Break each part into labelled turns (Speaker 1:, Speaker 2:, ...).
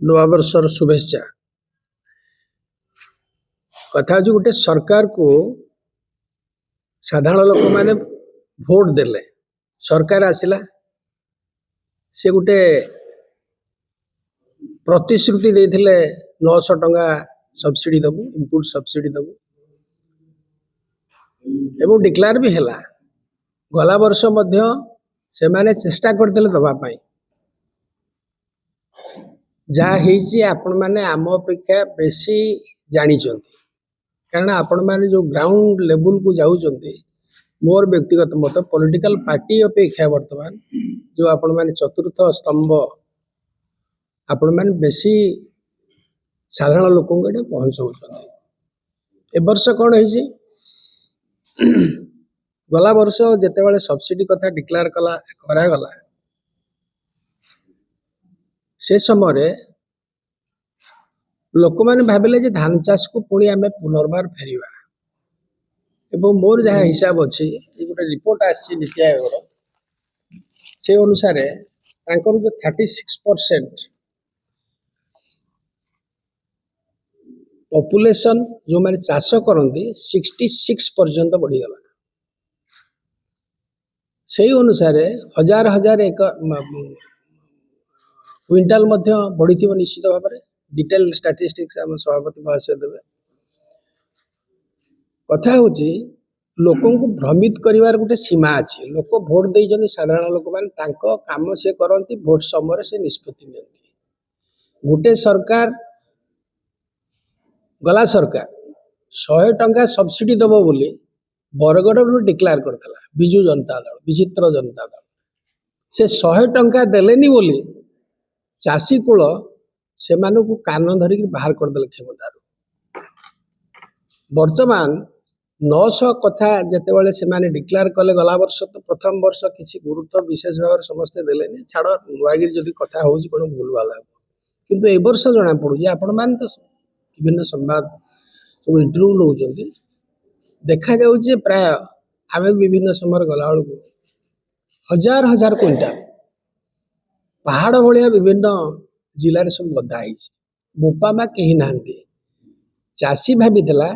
Speaker 1: नूआवर्षर शुभेच्छा। कथा जो गोटे सरकार को साधारण लोक मैंने भोट देले, सरकार आसिला, से गोटे प्रतिश्रुति देथिले 900 टंका सब्सिडी दबु, इनपुट सब्सिडी दबु एवं डिक्लेयर भी हैला। गला वर्ष मध्य से माने चेष्टा करथिले दबा पाई, जा हेची आपण माने आम अपेक्षा बेसी जानी चंती, कारण आपण माने जो ग्राउंड लेवल को जाऊ चंती। मोर व्यक्तिगत मत पॉलिटिकल पार्टी अपेक्षा वर्तमान जो आपण माने चतुर्थ स्तंभ आपण माने बेसी साधारण लोकों के पहुंचाऊ ए वर्ष कौन है गला वर्ष जिते बड़े सब्सिडी कथा डिक्लेयर करागला से समय लोक मैंने भाविले जे धान चाष को पुणी आम पुनर्बार फेरिबा एवं मोर जहाँ हिसाब अच्छी गोटे रिपोर्ट आसी नीति आयोग से अनुसार जो 36% पॉपुलेशन जो माने चाष करती 66 पर्यंत बढ़ीगला। से अनुसार हजार हजार एक क्विंटाल बढ़ी निश्चित भाव में डिटेल स्टैटिस्टिक्स आम सभापति महाशय देवे। कथा हूँ लोकों को भ्रमित करिवार गोटे सीमा अच्छी। लोक भोट देइछन्ति, साधारण लोक माने तांको काम से करती, भोट समय से निष्पत्ति नियंती। गोटे सरकार गला सरकार 100 टंका सब्सिडी दबो बोली बरगढ़ डिक्लेयर करथला बिजू जनता दल, विचित्र जनता दल। से 100 टंका देलेनी बोली चाषी कूल से मानू कान धरिक बाहर करदे क्षमतारू। वर्तमान 900 कथा जिते बड़े से माने डिक्लेयर कले गला वर्ष, तो प्रथम वर्ष किसी गुरुत्व विशेष भाव समस्ते देलेनी। छाड़ नुआगिरी जदि कथा हो भूल भाल किंतु ए वर्ष जना पड़ू आपण मान तो विभिन्न संवाद सब इंटरव्यू नौकरी देखा जाऊे प्राय आम विभिन्न समय गला बेलू हजार हजार क्विंटाल पहाड़ भाया विभिन्न जिले सब गदा है। बोपा मा कहीं ना चाषी भाविला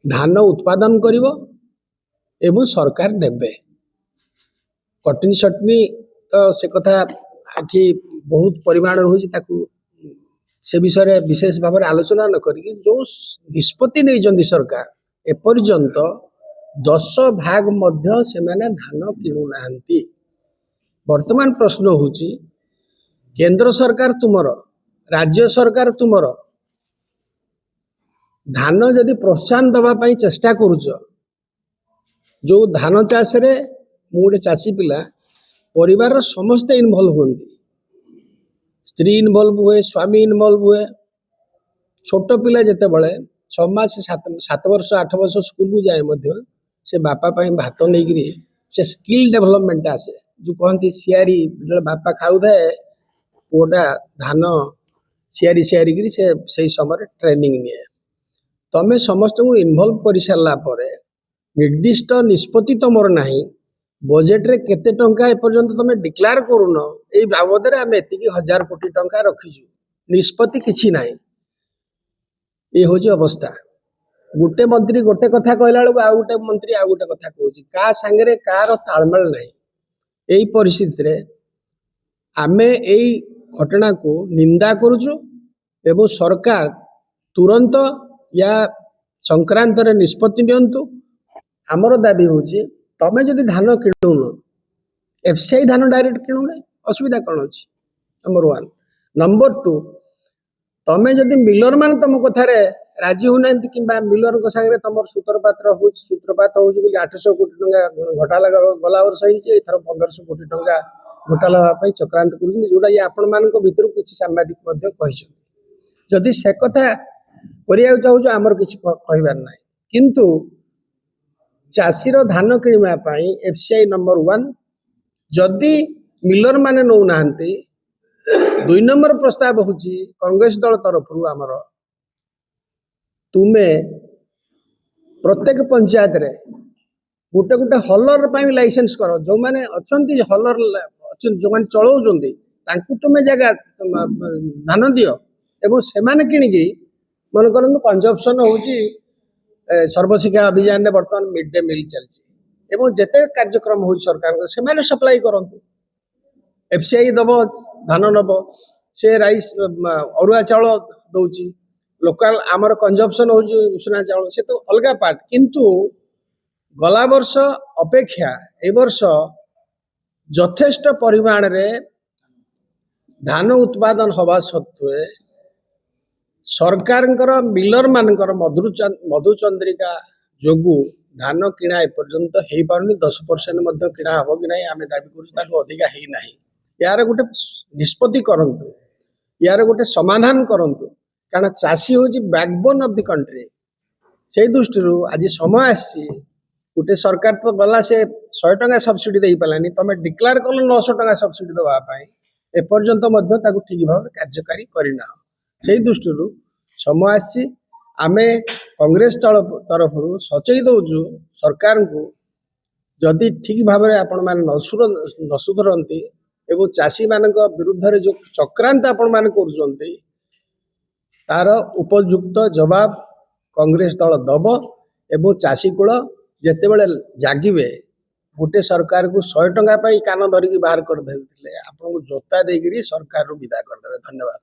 Speaker 1: धान उत्पादन करिवो एवं सरकार देबे कटनी सटनी, तो से कथा आठी बहुत परिमाण रही से विषय विशेष भाव में आलोचना न करी जो निष्पत्ति नहीं सरकार एपर्यंत 10% मध्य से माने धान किणु नाहंती। वर्तमान प्रश्न होची केंद्र सरकार तुमर, राज्य सरकार तुमर धान जदि प्रोत्साहन दबा पाई चेष्टा करुच, जो धान चाष रे मु गोटे चाषी पिला परिवार समस्ते इनवल्व होती, स्त्री इनवल्व हुए, स्वामी इनवल्व हुए। छोट पिला जिते बड़े 6 मास 7 वर्ष 8 वर्ष स्कूल को जाए मध्य से बापा पाई भात नहीं से स्किल डेवलपमेंट आसे। जो कहती सियारी बापा खाऊ थाए पुओटा धान सियारी सियारी करी से समय ट्रेनिंग निए। तमें समस्त को इनवल्व कर सारा पर निर्दिष्ट निष्पत्ति तुमर ना बजेट रे केते टंका एपर्यंत तुम डिक्लेयर करून ए बाबद आम एति 1000 कोटी टंका रखीजु, निष्पत्ति किछि नाही। ये हूँ अवस्था। गोटे मंत्री गोटे कथा कहला बेलू आउ गोटे मंत्री आउ गोटे कथा कहूँ, का सांगे कार तालमेल ना। यही परिस्थिति रे आमे एई घटना को निंदा करुचु एवं सरकार तुरंत या संक्रांत रे निष्पत्ति नियंतु। आमर दाबी होची तमें जदि धान किणुन एफसीआई धान डायरेक्ट किणुने असुविधा कौन अच्छी, नंबर 1। नंबर 2 तमें जदि मिलर मान तुम कथार राजी होना कि मिलर सागर तुम सूत्रपात हो 800 कोटी टंका घोटाला गला वर्ष होथर 1500 कोटी टंका घोटाला चक्रांत कर जोटा ये आपण मान भर किसी सांबादिक जदि से कथा करिया चाहूँ आमर किसी कहबार ना। किंतु चाषीर धान किणवा एफसीआई नंबर 1 जदि मिलर माने नौ ना। 2 नंबर प्रस्ताव हूँ कांग्रेस दल तरफ आमर तुमे प्रत्येक पंचायत रे गोटे गोटे हलर लाइसेंस कर, जो माने अच्छा हलर जो माने चलाउछन्ति ତାଙ୍କୁ ତୁମେ ଜାଗା ଧାନ ଦିଅ ଏବଂ ସେମାନେ କିଣିକି ମନେ କରନ୍ତୁ କନଜମ୍ପସନ୍ ହେଉଛି ସର୍ବଶିକ୍ଷା ଅଭିଯାନରେ ବର୍ତ୍ତମାନ ମିଡ୍ ଡେ ମିଲ୍ ଚାଲିଛି ଏବଂ ଯେତେ କାର୍ଯ୍ୟକ୍ରମ ହେଉଛି ସରକାରଙ୍କ ସେମାନେ ସପ୍ଲାଇ କରନ୍ତୁ। FCI ଦେବ ଧାନ ନେବ, ସେ ରାଇସ୍ ଅରୁଆ ଚାଉଳ ଦେଉଛି, ଲୋକାଲ ଆମର କନଜମ୍ପସନ୍ ହେଉଛି ଉଷୁନା ଚାଉଳ, ସେ ତ ଅଲଗା ପାର୍ଟ। କିନ୍ତୁ ଗଲା ବର୍ଷ ଅପେକ୍ଷା ଏ ବର୍ଷ ଯଥେଷ୍ଟ ପରିମାଣରେ ଧାନ ଉତ୍ପାଦନ ହେବା ସତ୍ତ୍ୱେ ସରକାରଙ୍କର ମିଲର ମାନଙ୍କର ମଧୁଚନ୍ଦ୍ରିକା ଯୋଗୁଁ ଧାନ କିଣା ଏପର୍ଯ୍ୟନ୍ତ ହେଇପାରୁନି। 10% ମଧ୍ୟ କିଣା ହେବ କି ନାହିଁ ଆମେ ଦାବି କରୁଛୁ, ତାଠୁ ଅଧିକା ହେଇନାହିଁ। यार गोटे निष्पत्ति करंतु, यार गोटे समाधान करंतु, कारण चाषी हूँ बैकबोन ऑफ द कंट्री। से दृष्टि आज समय आसी गोटे सरकार तो गला से 100 टंका सब्सिडी दे पालानी, तुम डिक्लेयर कल 900 टंका सब्सिडी देवाई एपर्यंत ठीक भाव कार्यकारी करना। से दृष्टि समय आसी आमे कांग्रेस तरफ सचेई दौचु सरकार को, जदि ठीक भाव में आपण मैंने न सुधरती एवं चाषी मान विरुद्ध जो चक्रांत आपण मैंने तार उपयुक्त जवाब कांग्रेस दल दब एवं चाषी कूल जिते बड़े जागिबे गोटे सरकार को 100 टंका कान धरिकी बाहर करदे आपको जोता देकर सरकार विदा करदे। धन्यवाद।